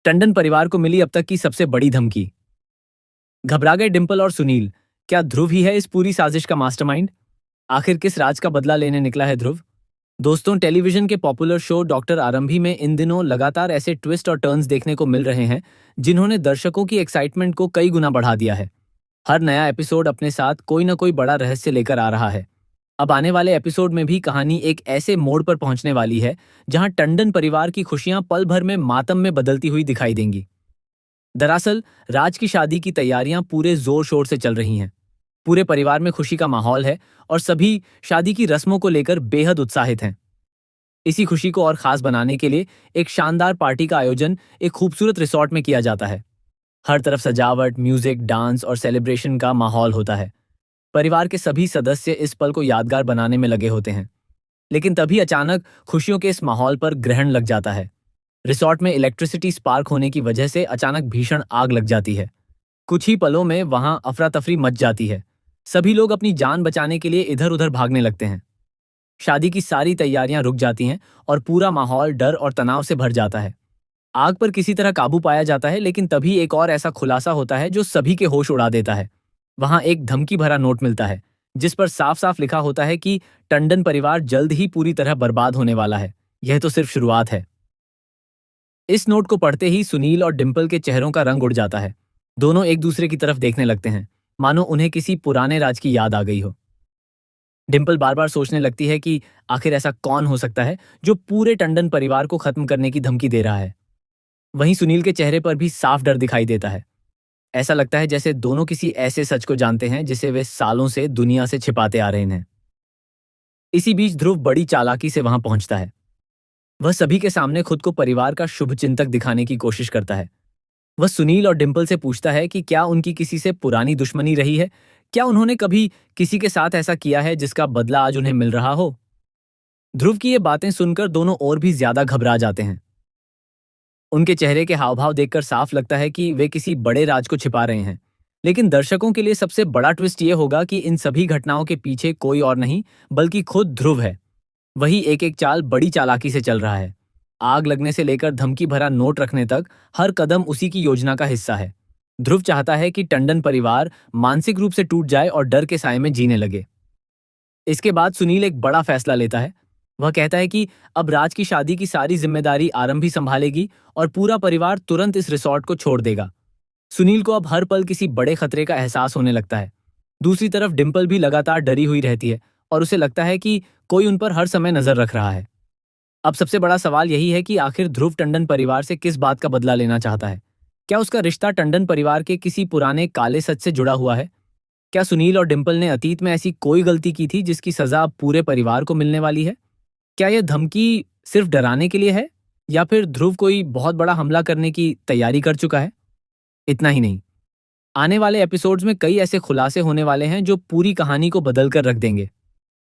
टंडन परिवार को मिली अब तक की सबसे बड़ी धमकी। घबरा गए डिंपल और सुनील। क्या ध्रुव ही है इस पूरी साजिश का मास्टरमाइंड? आखिर किस राज का बदला लेने निकला है ध्रुव? दोस्तों, टेलीविजन के पॉपुलर शो डॉक्टर आरंभी में इन दिनों लगातार ऐसे ट्विस्ट और टर्न्स देखने को मिल रहे हैं जिन्होंने दर्शकों की एक्साइटमेंट को कई गुना बढ़ा दिया है। हर नया एपिसोड अपने साथ कोई ना कोई बड़ा रहस्य लेकर आ रहा है। अब आने वाले एपिसोड में भी कहानी एक ऐसे मोड़ पर पहुंचने वाली है जहां टंडन परिवार की खुशियां पल भर में मातम में बदलती हुई दिखाई देंगी। दरअसल राज की शादी की तैयारियां पूरे जोर शोर से चल रही हैं। पूरे परिवार में खुशी का माहौल है और सभी शादी की रस्मों को लेकर बेहद उत्साहित हैं। इसी खुशी को और खास बनाने के लिए एक शानदार पार्टी का आयोजन एक खूबसूरत रिसॉर्ट में किया जाता है। हर तरफ सजावट, म्यूजिक, डांस और सेलिब्रेशन का माहौल होता है। परिवार के सभी सदस्य इस पल को यादगार बनाने में लगे होते हैं। लेकिन तभी अचानक खुशियों के इस माहौल पर ग्रहण लग जाता है। रिसॉर्ट में इलेक्ट्रिसिटी स्पार्क होने की वजह से अचानक भीषण आग लग जाती है। कुछ ही पलों में वहां अफरा तफरी मच जाती है। सभी लोग अपनी जान बचाने के लिए इधर उधर भागने लगते हैं। शादी की सारी तैयारियां रुक जाती हैं और पूरा माहौल डर और तनाव से भर जाता है। आग पर किसी तरह काबू पाया जाता है, लेकिन तभी एक और ऐसा खुलासा होता है जो सभी के होश उड़ा देता है। वहां एक धमकी भरा नोट मिलता है जिस पर साफ साफ लिखा होता है कि टंडन परिवार जल्द ही पूरी तरह बर्बाद होने वाला है। यह तो सिर्फ शुरुआत है। इस नोट को पढ़ते ही सुनील और डिंपल के चेहरों का रंग उड़ जाता है। दोनों एक दूसरे की तरफ देखने लगते हैं, मानो उन्हें किसी पुराने राज की याद आ गई हो। डिंपल बार बार सोचने लगती है कि आखिर ऐसा कौन हो सकता है जो पूरे टंडन परिवार को खत्म करने की धमकी दे रहा है। वहीं सुनील के चेहरे पर भी साफ डर दिखाई देता है। ऐसा लगता है जैसे दोनों किसी ऐसे सच को जानते हैं जिसे वे सालों से दुनिया से छिपाते आ रहे हैं। इसी बीच ध्रुव बड़ी चालाकी से वहां पहुंचता है। वह सभी के सामने खुद को परिवार का शुभचिंतक दिखाने की कोशिश करता है। वह सुनील और डिंपल से पूछता है कि क्या उनकी किसी से पुरानी दुश्मनी रही है। क्या उन्होंने कभी किसी के साथ ऐसा किया है जिसका बदला आज उन्हें मिल रहा हो। ध्रुव की ये बातें सुनकर दोनों और भी ज्यादा घबरा जाते हैं। उनके चेहरे के हाव भाव देखकर साफ लगता है कि वे किसी बड़े राज को छिपा रहे हैं। लेकिन दर्शकों के लिए सबसे बड़ा ट्विस्ट ये होगा कि इन सभी घटनाओं के पीछे कोई और नहीं बल्कि खुद ध्रुव है। वही एक एक चाल बड़ी चालाकी से चल रहा है। आग लगने से लेकर धमकी भरा नोट रखने तक हर कदम उसी की योजना का हिस्सा है। ध्रुव चाहता है कि टंडन परिवार मानसिक रूप से टूट जाए और डर के साए में जीने लगे। इसके बाद सुनील एक बड़ा फैसला लेता है। वह कहता है कि अब राज की शादी की सारी जिम्मेदारी आरंभी संभालेगी और पूरा परिवार तुरंत इस रिसॉर्ट को छोड़ देगा। सुनील को अब हर पल किसी बड़े खतरे का एहसास होने लगता है। दूसरी तरफ डिंपल भी लगातार डरी हुई रहती है और उसे लगता है कि कोई उन पर हर समय नजर रख रहा है। अब सबसे बड़ा सवाल यही है कि आखिर ध्रुव टंडन परिवार से किस बात का बदला लेना चाहता है। क्या उसका रिश्ता टंडन परिवार के किसी पुराने काले सच से जुड़ा हुआ है? क्या सुनील और डिंपल ने अतीत में ऐसी कोई गलती की थी जिसकी सजा अब पूरे परिवार को मिलने वाली है? क्या यह धमकी सिर्फ डराने के लिए है या फिर ध्रुव कोई बहुत बड़ा हमला करने की तैयारी कर चुका है? इतना ही नहीं, आने वाले एपिसोड्स में कई ऐसे खुलासे होने वाले हैं जो पूरी कहानी को बदल कर रख देंगे।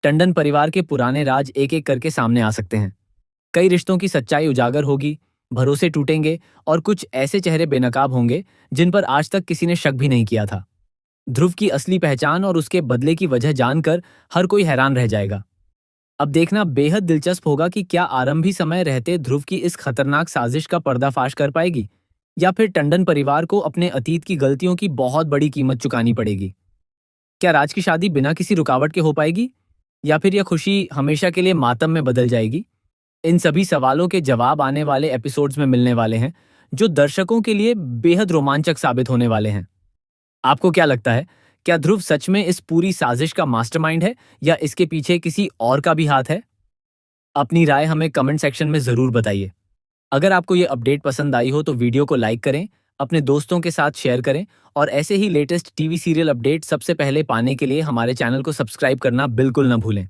टंडन परिवार के पुराने राज एक एक करके सामने आ सकते हैं। कई रिश्तों की सच्चाई उजागर होगी, भरोसे टूटेंगे और कुछ ऐसे चेहरे बेनकाब होंगे जिन पर आज तक किसी ने शक भी नहीं किया था। ध्रुव की असली पहचान और उसके बदले की वजह जानकर हर कोई हैरान रह जाएगा। अब देखना बेहद दिलचस्प होगा कि क्या आरंभी समय रहते ध्रुव की इस खतरनाक साजिश का पर्दाफाश कर पाएगी या फिर टंडन परिवार को अपने अतीत की गलतियों की बहुत बड़ी कीमत चुकानी पड़ेगी। क्या राज की शादी बिना किसी रुकावट के हो पाएगी या फिर यह खुशी हमेशा के लिए मातम में बदल जाएगी? इन सभी सवालों के जवाब आने वाले एपिसोड्स में मिलने वाले हैं जो दर्शकों के लिए बेहद रोमांचक साबित होने वाले हैं। आपको क्या लगता है, क्या ध्रुव सच में इस पूरी साजिश का मास्टरमाइंड है या इसके पीछे किसी और का भी हाथ है? अपनी राय हमें कमेंट सेक्शन में जरूर बताइए। अगर आपको ये अपडेट पसंद आई हो तो वीडियो को लाइक करें, अपने दोस्तों के साथ शेयर करें और ऐसे ही लेटेस्ट टीवी सीरियल अपडेट सबसे पहले पाने के लिए हमारे चैनल को सब्सक्राइब करना बिल्कुल न भूलें।